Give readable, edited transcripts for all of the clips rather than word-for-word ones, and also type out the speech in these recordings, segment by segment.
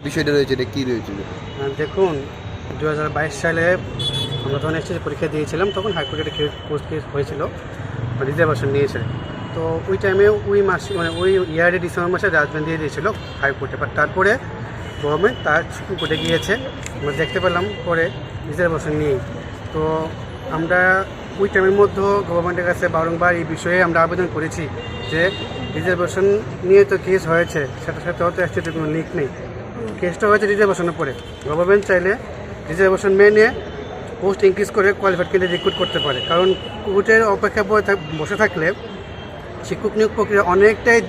বিষয়টা রয়েছে, এটা কী রয়েছে? দেখুন, 2022 সালে আমরা যখন এসএসসি পরীক্ষা দিয়েছিলাম তখন হাইকোর্টে একটা পোস্ট কেস হয়েছিল, রিজার্ভেশন নিয়েছে। তো ওই টাইমে ওই মাসে মানে ওই ইয়ারে ডিসেম্বর মাসে জাজমেন্ট দিয়ে দিয়েছিল হাইকোর্টে, বাট তারপরে গভর্নমেন্ট তার সুপ্রিম কোর্টে গিয়েছে। আমরা দেখতে পেলাম পরে রিজার্ভেশন নিয়েই। তো আমরা ওই টাইমের মধ্যে গভর্নমেন্টের কাছে বারংবার এই বিষয়ে আমরা আবেদন করেছি যে রিজার্ভেশন নিয়ে তো কেস হয়েছে, সেটার সাথে হয়তো অ্যাকচুয়ালি কোনো লিঙ্ক নেই। কেসটা হয়েছে রিজার্ভেশনের পরে। গভর্নমেন্ট চাইলে রিজার্ভেশন মেনে পোস্ট ইনক্রিজ করে কোয়ালিফাইড ক্যান্ডিডেট রিক্রুট করতে পারে, কারণ কোর্টের অপেক্ষা বসে থাকলে শিক্ষক নিয়োগ প্রক্রিয়া অনেকটাই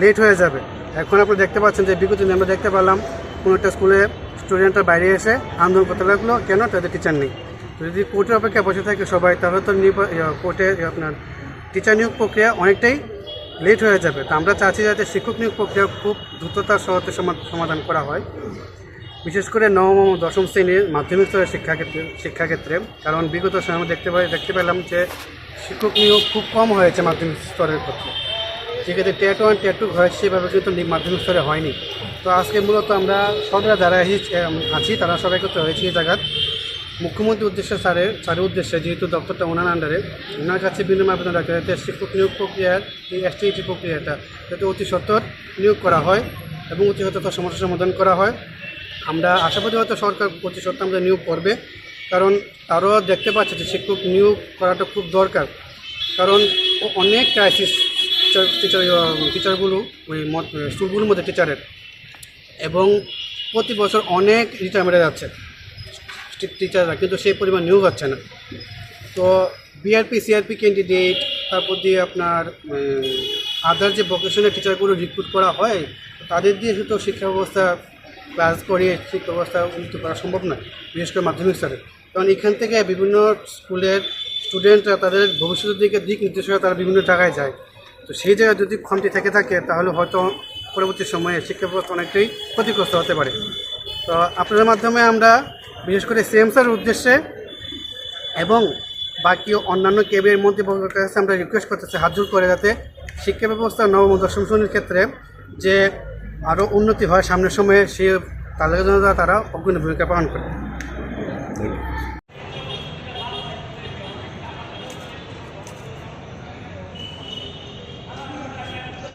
লেট হয়ে যাবে। এখন আপনারা দেখতে পাচ্ছেন যে বিগত দিনে আমরা দেখতে পেলাম কোনো একটা স্কুলে স্টুডেন্টরা বাইরে এসে আন্দোলন করতে লাগলো, কেন? তাদের টিচার নেই। যদি কোর্টের অপেক্ষা বসে থাকে সবাই, তাহলে তো কোর্টের আপনার টিচার নিয়োগ প্রক্রিয়া অনেকটাই লেট হয়ে যাবে। তো আমরা চাচ্ছি যাতে শিক্ষক নিয়োগ প্রক্রিয়া খুব দ্রুততার সহতে সমাধান করা হয়, বিশেষ করে নবম ও দশম শ্রেণীর মাধ্যমিক স্তরের শিক্ষাক্ষেত্রে। কারণ বিগত সময় আমরা দেখতে পেলাম যে শিক্ষক নিয়োগ খুব কম হয়েছে মাধ্যমিক স্তরের ক্ষেত্রে। সেক্ষেত্রে টেট 1 টেট 2 হয়, সেভাবে কিন্তু মাধ্যমিক স্তরে হয়নি। তো আজকে মূলত আমরা সবাই যারা আছি তারা সবাই করতে হয়েছে এই জায়গার মুখ্যমন্ত্রীর উদ্দেশ্যে স্যারের উদ্দেশ্যে, যেহেতু দপ্তরটা ওনার আন্ডারে, ওনার কাছে বিনিময় আবেদন রাখতে যাতে শিক্ষক নিয়োগ প্রক্রিয়ার এই এসটিইটি প্রক্রিয়াটা যাতে অতি সত্বর নিয়োগ করা হয় এবং অতি সত্বর সমস্যার সমাধান করা হয়। আমরা আশাবাদী হয়তো সরকার অতি সত্বর আমাদের নিয়োগ করবে, কারণ তারও দেখতে পাচ্ছে যে শিক্ষক নিয়োগ করাটা খুব দরকার। কারণ অনেক ক্রাইসিস টিচারগুলো ওই স্কুলগুলোর মধ্যে টিচারের, এবং প্রতি বছর অনেক রিটায়ারমেন্টে যাচ্ছে টিচাররা, কিন্তু সেই পরিমাণ নিয়োগ হচ্ছে না। তো বিআরপি সিআরপি ক্যান্ডিডেট, তারপর দিয়ে আপনার আদার যে ভোকেশনাল টিচারগুলো রিক্রুট করা হয়, তাদের দিয়ে শুধু শিক্ষা ব্যবস্থা ক্লাস করিয়ে শিক্ষা ব্যবস্থা উন্নত করা সম্ভব নয়, বিশেষ করে মাধ্যমিক স্তরে। কারণ এখান থেকে বিভিন্ন স্কুলের স্টুডেন্টরা তাদের ভবিষ্যতের দিক নির্দেশনা তারা বিভিন্ন জায়গায় যায়। তো সেই জায়গায় যদি কমতি থেকে থাকে তাহলে হয়তো পরবর্তী সময়ে শিক্ষা ব্যবস্থা অনেকটাই ক্ষতিগ্রস্ত হতে পারে। তো আপনাদের মাধ্যমে আমরা বিশেষ করে সিএম স্যারের উদ্দেশ্যে এবং বাকি অন্যান্য ক্যাবিনেট মন্ত্রীবর্গের কাছে আমরা রিকোয়েস্ট করতেছি হাত জোর করে, যাতে শিক্ষা ব্যবস্থা নবম ও দশম শ্রেণীর ক্ষেত্রে যে আরও উন্নতি হয় সামনের সময়ে, সে তাদের জন্য তারা অগ্রণী ভূমিকা পালন করে।